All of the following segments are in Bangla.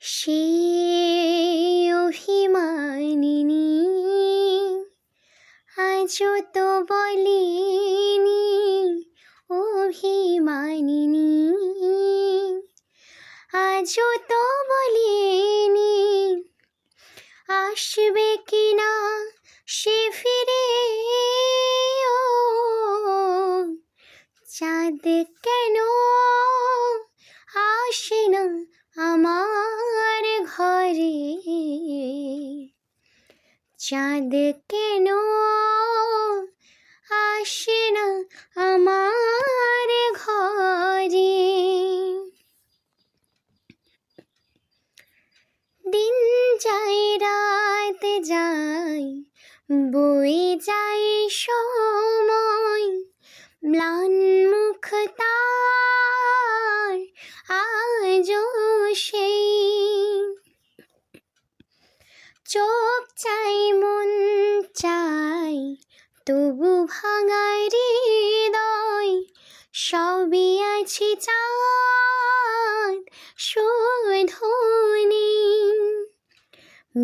সে অভিমানিনী আজও তো বলেনি, অভিমানিনী আজও তো বলেনি আসবে কিনা সে ফিরে। ও চাঁদ কেন আসে না আমার ঘরে, চাঁদ কেন আসে না আমার ঘরে। দিন যায় রাত যায় বয়ে যায় সময়, ম্লান মুখ তার আজও সেই। চোখ চাই মন চাই তবু ভাঙা হৃদয়, সবই আছে চাঁদ শুধু নেই।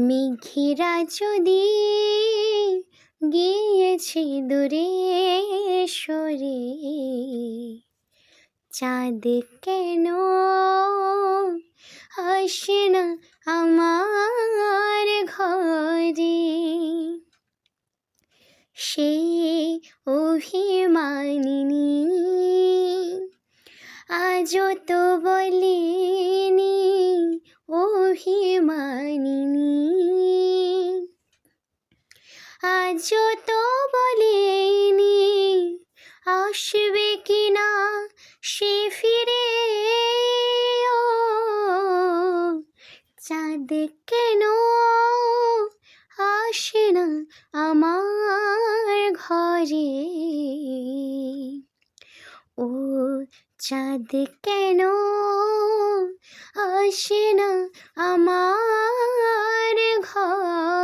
মেঘেরা যদি গিয়েছে দূরে সরে, চাঁদ কেন আসে না আমার ঘরে। সে অভিমানিনী আজও তো বলেনি, অভিমানিনী আজও তো বলেনি আসবে কিনা সে ফিরে। ও চাঁদ কেন আসে না আমার ঘরে। ও চাঁদ কেন আসে না আমার ঘরে।